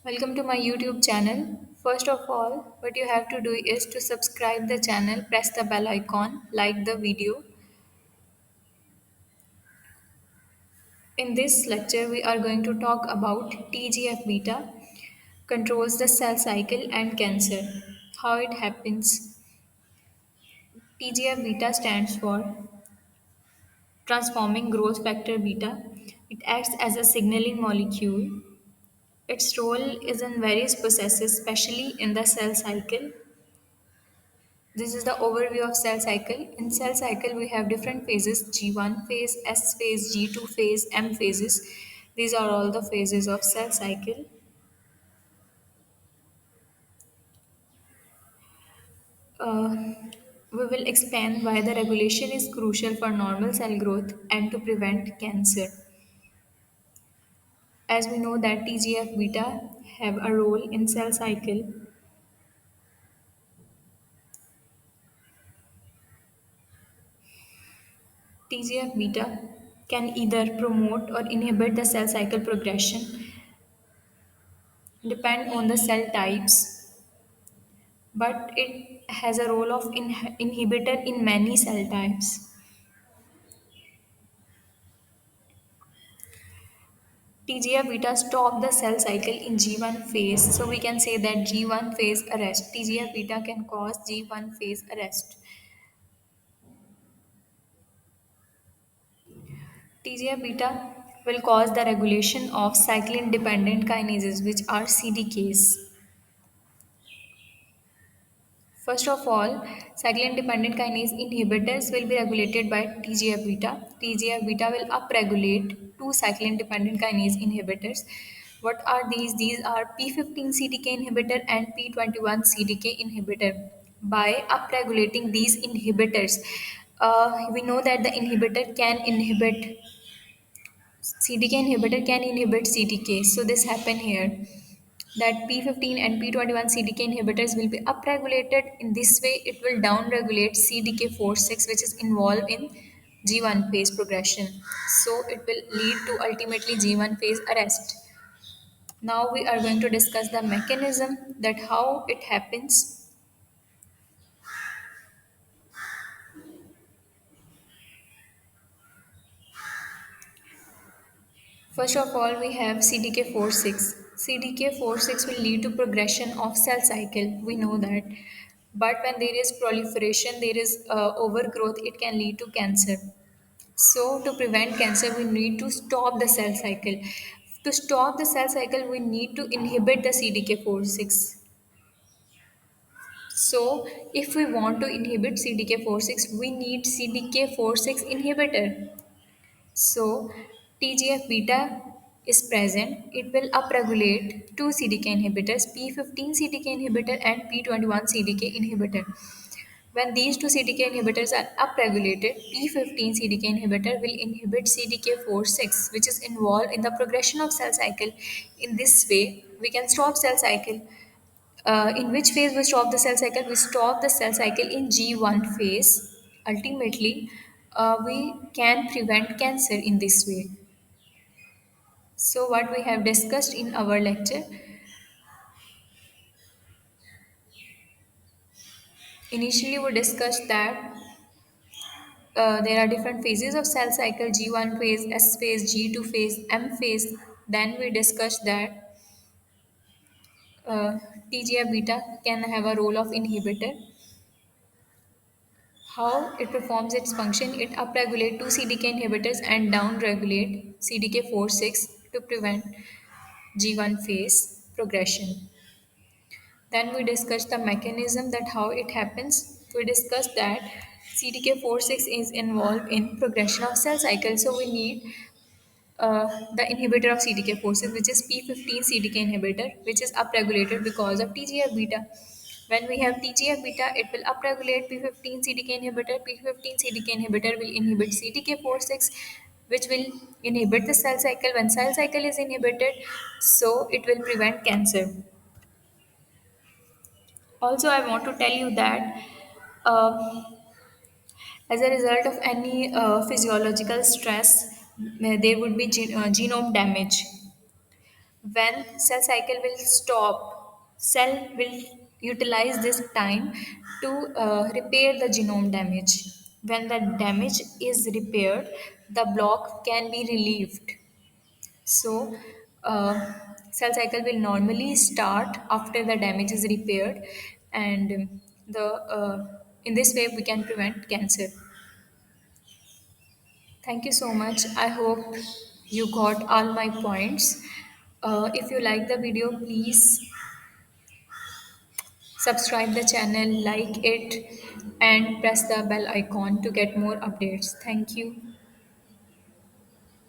Welcome to my YouTube channel. First of all, what you have to do is to subscribe the channel, press the bell icon, like the video. In this lecture, we are going to talk about TGF beta, controls the cell cycle and cancer. How it happens. TGF beta stands for transforming growth factor beta. It acts as a signaling molecule. Its role is in various processes, especially in the cell cycle. This is the overview of cell cycle. In cell cycle, we have different phases: G1 phase, S phase, G2 phase, M phases. These are all the phases of cell cycle. Uh, we will explain why the regulation is crucial for normal cell growth and to prevent cancer. As we know that TGF beta have a role in cell cycle. TGF beta can either promote or inhibit the cell cycle progression, depend on the cell types, but it has a role of inhibitor in many cell types. TGF beta stop the cell cycle in G1 phase, so we can say that G1 phase arrest. TGF beta can cause G1 phase arrest. TGF beta will cause the regulation of cyclin dependent kinases, which are CDKs. First of all, cyclin-dependent kinase inhibitors will be regulated by TGF-beta. TGF-beta will upregulate two cyclin-dependent kinase inhibitors. What are these? These are P15 CDK inhibitor and P21 CDK inhibitor. By upregulating these inhibitors, we know that the inhibitor can inhibit CDK inhibitor can inhibit CDK. So this happen here that P15 and P21 CDK inhibitors will be upregulated. In this way, it will downregulate CDK4/6, which is involved in G1 phase progression. So it will lead to ultimately G1 phase arrest. Now we are going to discuss the mechanism that how it happens. First of all, we have CDK4/6. CDK4/6 will lead to progression of cell cycle. We know that. But when there is proliferation, there is overgrowth, it can lead to cancer. So, to prevent cancer, we need to stop the cell cycle. To stop the cell cycle, we need to inhibit the CDK4/6. So, if we want to inhibit CDK4/6, we need CDK4/6 inhibitor. So, TGF beta is present. It will upregulate two CDK inhibitors, P15 CDK inhibitor and P21 CDK inhibitor. When these two CDK inhibitors are upregulated, P15 CDK inhibitor will inhibit CDK4/6, which is involved in the progression of cell cycle. In this way, we can stop cell cycle. In which phase we stop the cell cycle? We stop the cell cycle in G1 phase. Ultimately, we can prevent cancer in this way. So, what we have discussed in our lecture, initially we discussed that there are different phases of cell cycle: G1 phase, S phase, G2 phase, M phase. Then we discussed that TGF beta can have a role of inhibitor. How it performs its function, it upregulate two CDK inhibitors and downregulate CDK4/6 to prevent G1 phase progression. Then we discussed the mechanism that how it happens. We discussed that CDK4/6 is involved in progression of cell cycle. So we need the inhibitor of CDK4/6, which is P15 CDK inhibitor, which is upregulated because of TGF beta. When we have TGF beta, it will upregulate P15 CDK inhibitor. P15 CDK inhibitor will inhibit CDK4/6, which will inhibit the cell cycle. When cell cycle is inhibited, so it will prevent cancer. Also, I want to tell you that as a result of any physiological stress, there would be genome damage. When cell cycle will stop, cell will utilize this time to repair the genome damage. When the damage is repaired, the block can be relieved. So cell cycle will normally start after the damage is repaired, and the in this way we can prevent cancer. Thank you so much. I hope you got all my points. If you like the video, please subscribe the channel, like it, and press the bell icon to get more updates. Thank you.